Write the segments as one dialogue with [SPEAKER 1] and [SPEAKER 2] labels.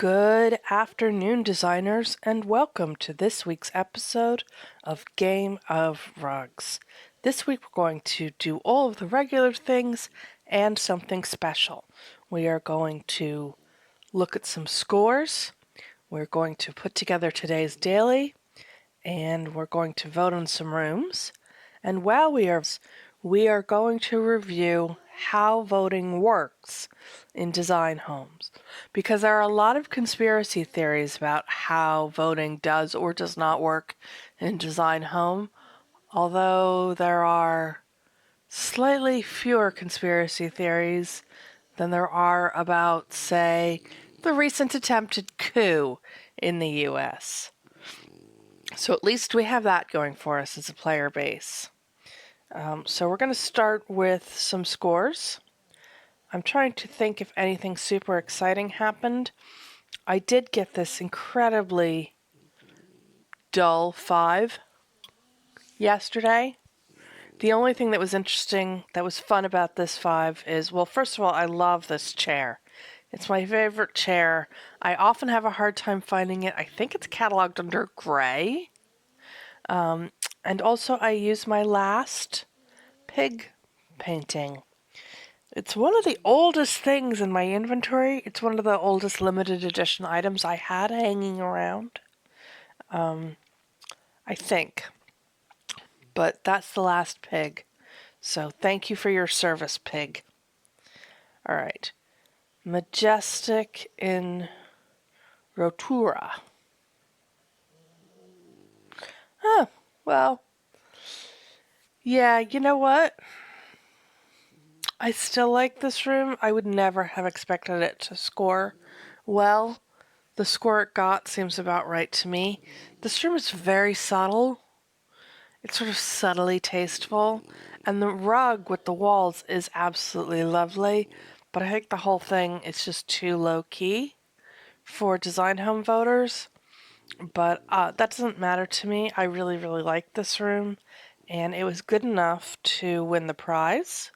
[SPEAKER 1] Good afternoon, designers, and welcome to this week's episode of Game of Rugs. This week we're going to do all of the regular things and something special. We are going to look at some scores, we're going to put together today's daily, and we're going to vote on some rooms. And while we are going to review how voting works in design homes, because there are a lot of conspiracy theories about how voting does or does not work in design home, although there are slightly fewer conspiracy theories than there are about, say, the recent attempted coup in the US. So at least we have that going for us as a player base. So we're going to start with some scores. I'm trying to think if anything super exciting happened. I did get this incredibly dull 5 yesterday. The only thing that was interesting, that was fun about this 5 is, well, first of all, I love this chair. It's my favorite chair. I often have a hard time finding it. I think it's cataloged under gray. And also I use my last pig painting. It's one of the oldest things in my inventory. It's one of the oldest limited edition items I had hanging around. I think. But that's the last pig. So thank you for your service, pig. All right. Majestic in Rotura. Huh. Well, yeah, you know what? I still like this room. I would never have expected it to score well. The score it got seems about right to me. This room is very subtle. It's sort of subtly tasteful. And the rug with the walls is absolutely lovely. But I think the whole thing is just too low-key for design home voters. But that doesn't matter to me. I really, really like this room. And it was good enough to win the prize,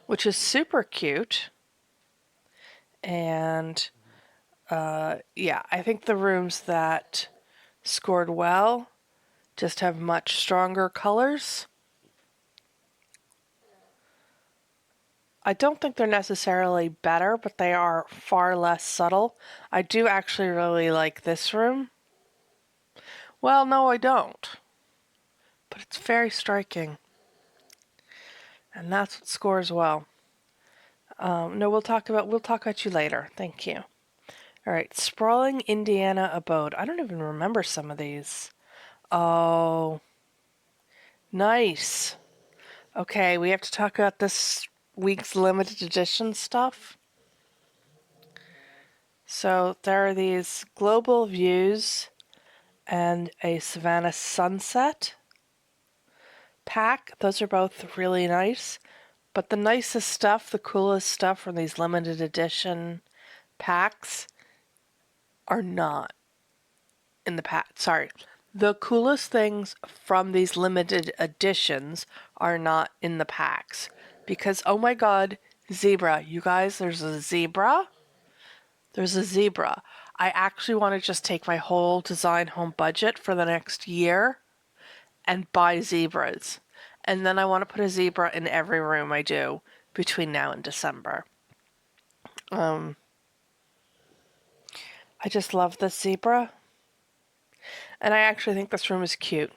[SPEAKER 1] which is super cute. And yeah, I think the rooms that scored well just have much stronger colors. I don't think they're necessarily better, but they are far less subtle. I do actually really like this room. Well, no, I don't. But it's very striking. And that's what scores well. No, we'll talk about you later. Thank you. All right, Sprawling Indiana Abode. I don't even remember some of these. Oh, nice. Okay, we have to talk about this week's limited edition stuff. So there are these global views and a Savannah Sunset pack. Those are both really nice. But the nicest stuff, the coolest stuff from these limited edition packs are not in the pack. Sorry. The coolest things from these limited editions are not in the packs. Because, oh my god, zebra. You guys, there's a zebra. There's a zebra. I actually want to just take my whole design home budget for the next year and buy zebras. And then I want to put a zebra in every room I do between now and December. I just love this zebra. And I actually think this room is cute.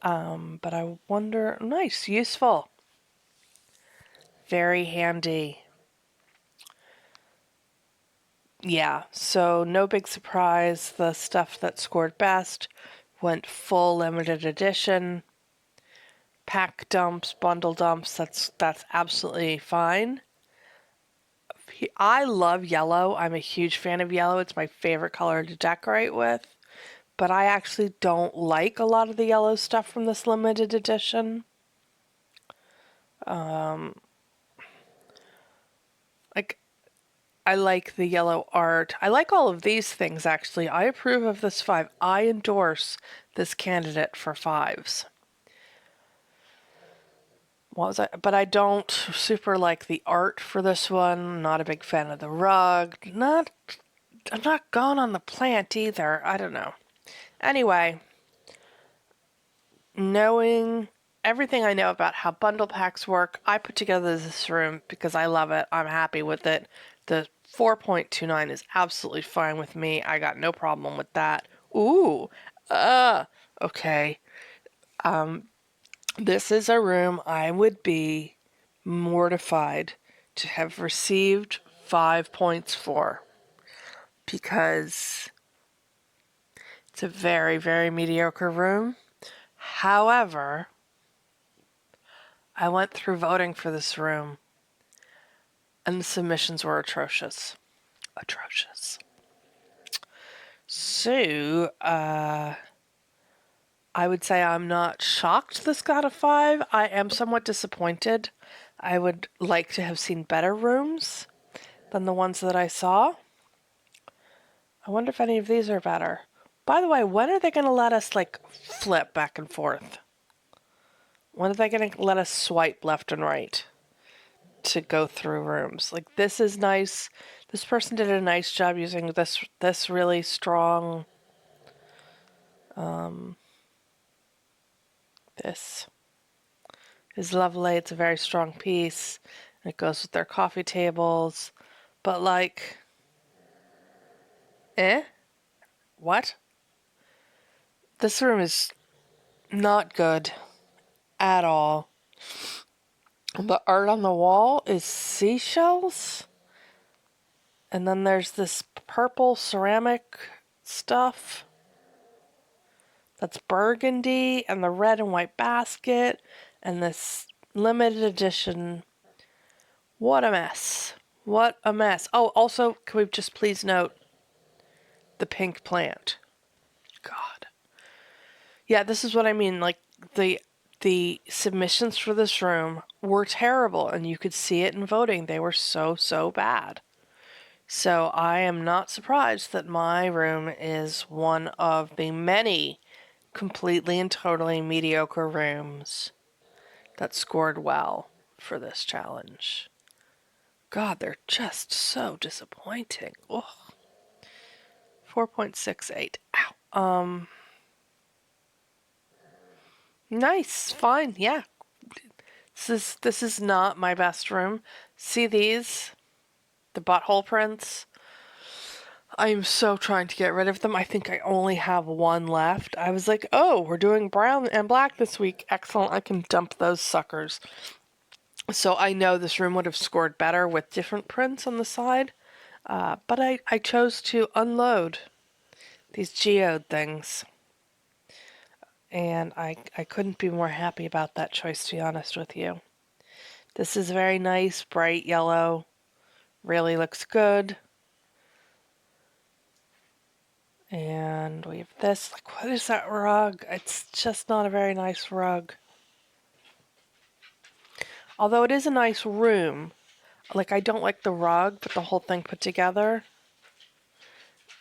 [SPEAKER 1] But I wonder, nice, useful. Very handy. Yeah, so no big surprise. The stuff that scored best went full limited edition. Pack dumps, bundle dumps, that's absolutely fine. I love yellow. I'm a huge fan of yellow. It's my favorite color to decorate with. But I actually don't like a lot of the yellow stuff from this limited edition. Like, I like the yellow art. I like all of these things, actually. I approve of this 5. I endorse this candidate for 5s. what was I? But I don't super like the art for this one. Not a big fan of the rug. I'm not gone on the plant either. I don't know. Anyway, knowing everything I know about how bundle packs work, I put together this room because I love it. I'm happy with it. The 4.29 is absolutely fine with me. I got no problem with that. Ooh, okay. This is a room I would be mortified to have received 5 points for because it's a very, very mediocre room. However, I went through voting for this room and the submissions were atrocious. Atrocious. So, I would say I'm not shocked this got a 5. I am somewhat disappointed. I would like to have seen better rooms than the ones that I saw. I wonder if any of these are better. By the way, when are they going to let us, like, flip back and forth? When are they going to let us swipe left and right to go through rooms? Like, this is nice. This person did a nice job using this really strong, this is lovely. It's a very strong piece. It goes with their coffee tables. But, like, what? This room is not good at all. The art on the wall is seashells. And then there's this purple ceramic stuff that's burgundy, and the red and white basket, and this limited edition. What a mess. What a mess. Oh, also, can we just please note the pink plant? God. Yeah, this is what I mean. Like, the submissions for this room were terrible, and you could see it in voting. They were so bad. So I am not surprised that my room is one of the many completely and totally mediocre rooms that scored well for this challenge. God, they're just so disappointing. Ugh. 4.68. Ow. Nice, fine, yeah. This is not my best room. See these? The butthole prints? I am so trying to get rid of them. I think I only have one left. I was like, oh, we're doing brown and black this week. Excellent. I can dump those suckers. So I know this room would have scored better with different prints on the side. But I chose to unload these geode things. And I couldn't be more happy about that choice, to be honest with you. This is very nice, bright yellow. Really looks good. And we have this. Like, what is that rug? It's just not a very nice rug. Although it is a nice room. Like, I don't like the rug, but the whole thing put together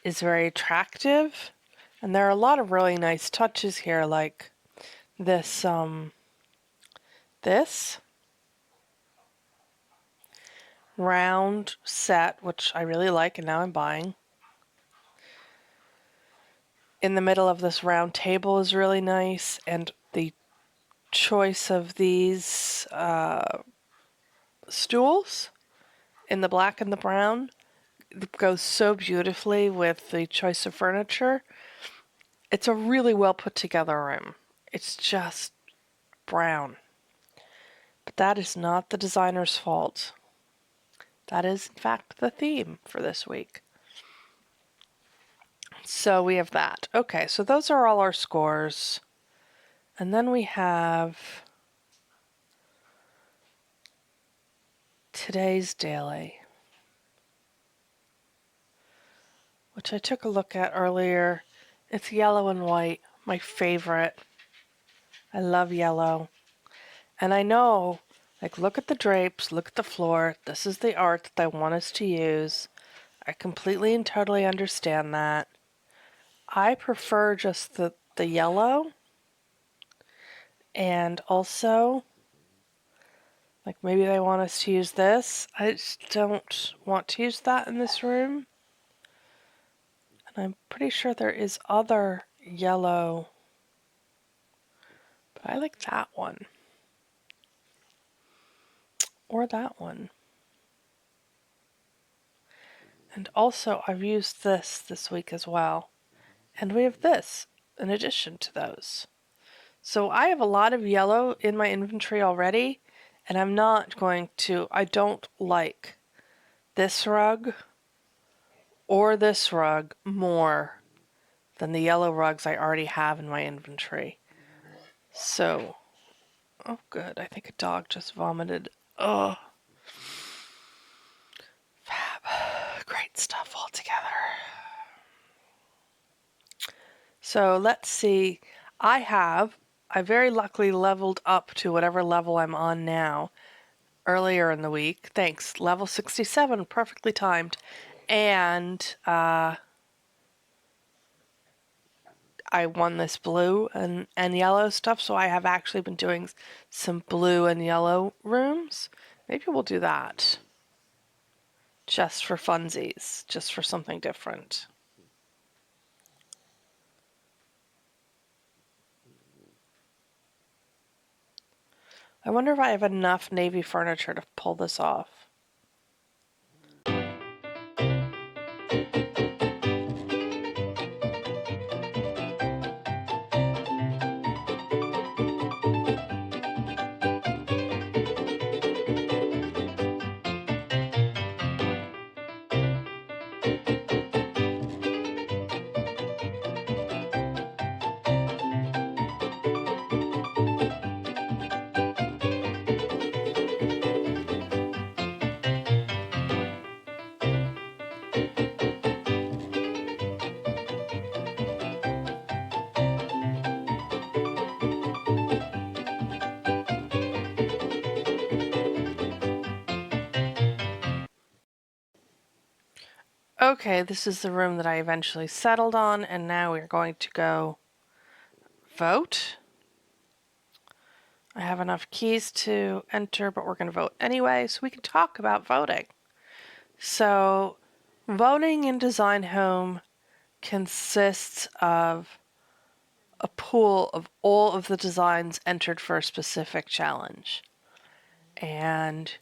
[SPEAKER 1] is very attractive. And there are a lot of really nice touches here, like this, this round set, which I really like, and now I'm buying. In the middle of this round table is really nice, and the choice of these stools in the black and the brown goes so beautifully with the choice of furniture. It's a really well put together room. It's just brown. But that is not the designer's fault. That is, in fact, the theme for this week. So we have that. Okay, so those are all our scores. And then we have today's daily, which I took a look at earlier. It's yellow and white, my favorite. I love yellow. And I know, like, look at the drapes, look at the floor. This is the art that they want us to use. I completely and totally understand that. I prefer just the yellow. And also, Like maybe they want us to use this. I just don't want to use that in this room. And I'm pretty sure there is other yellow, but I like that one. Or that one. And also I've used this week as well. And we have this in addition to those. So I have a lot of yellow in my inventory already, and I don't like this rug or this rug more than the yellow rugs I already have in my inventory. So, oh good, I think a dog just vomited. Oh, fab. Great stuff all together. So let's see. I very luckily leveled up to whatever level I'm on now earlier in the week. Thanks. Level 67, perfectly timed. And I won this blue and yellow stuff, so I have actually been doing some blue and yellow rooms. Maybe we'll do that. Just for funsies, just for something different. I wonder if I have enough navy furniture to pull this off. Okay, this is the room that I eventually settled on, and now we're going to go vote. I have enough keys to enter, but we're going to vote anyway, so we can talk about voting. So, voting in Design Home consists of a pool of all of the designs entered for a specific challenge. And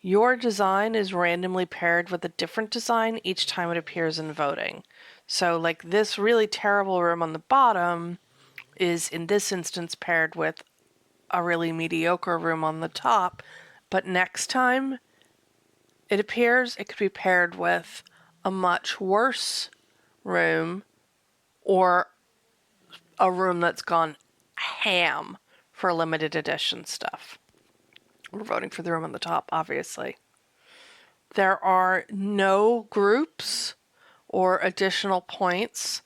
[SPEAKER 1] your design is randomly paired with a different design each time it appears in voting. So, like this really terrible room on the bottom is, in this instance, paired with a really mediocre room on the top, but next time it appears, it could be paired with a much worse room or a room that's gone ham for limited edition stuff. We're voting for the room on the top, obviously. There are no groups or additional points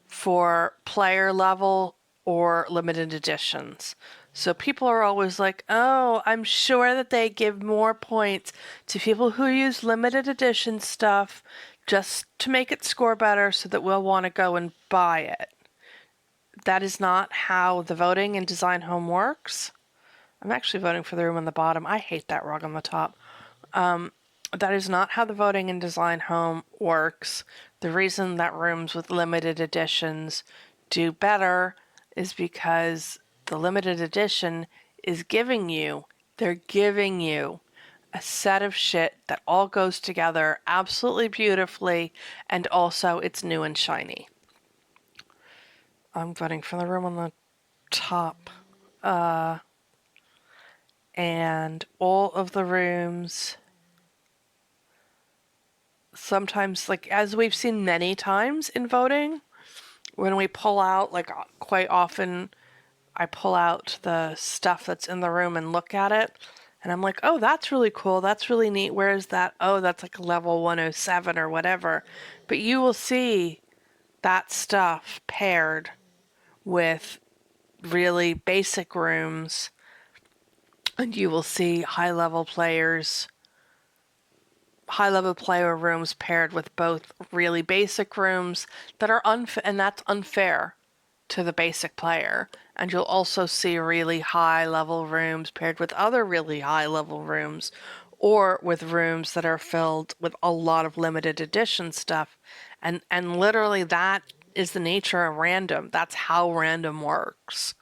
[SPEAKER 1] for player level or limited editions. So people are always like, oh, I'm sure that they give more points to people who use limited edition stuff just to make it score better so that we'll want to go and buy it. That is not how the voting in Design Home works. I'm actually voting for the room on the bottom. I hate that rug on the top. That is not how the voting in Design Home works. The reason that rooms with limited editions do better is because the limited edition is they're giving you a set of shit that all goes together absolutely beautifully, and also it's new and shiny. I'm voting for the room on the top. And all of the rooms, sometimes, like as we've seen many times in voting, when we pull out, like quite often I pull out the stuff that's in the room and look at it, and I'm like, oh, that's really cool, that's really neat, where is that? Oh, that's like a level 107 or whatever. But you will see that stuff paired with really basic rooms, and you will see high-level player rooms paired with both really basic rooms that are and that's unfair. to the basic player. And you'll also see really high level rooms paired with other really high level rooms, or with rooms that are filled with a lot of limited edition stuff. And literally that is the nature of random. That's how random works.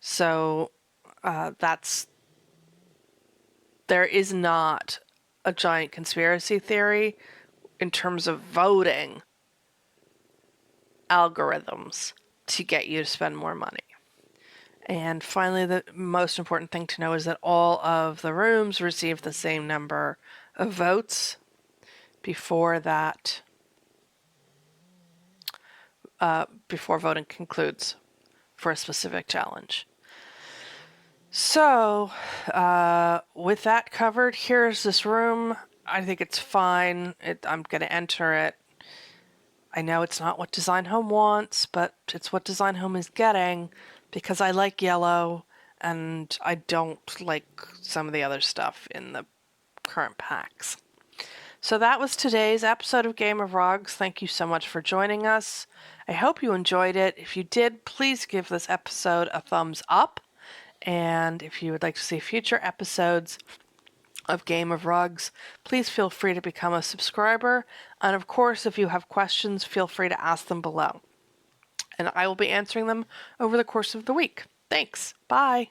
[SPEAKER 1] So there is not a giant conspiracy theory in terms of voting algorithms to get you to spend more money. And finally, the most important thing to know is that all of the rooms receive the same number of votes before voting concludes for a specific challenge. So, with that covered, here's this room. I think it's fine. I'm going to enter it. I know it's not what Design Home wants, but it's what Design Home is getting because I like yellow and I don't like some of the other stuff in the current packs. So that was today's episode of Game of Rugs. Thank you so much for joining us. I hope you enjoyed it. If you did, please give this episode a thumbs up. And if you would like to see future episodes of Game of Rugs, please feel free to become a subscriber. And of course, if you have questions, feel free to ask them below. And I will be answering them over the course of the week. Thanks. Bye.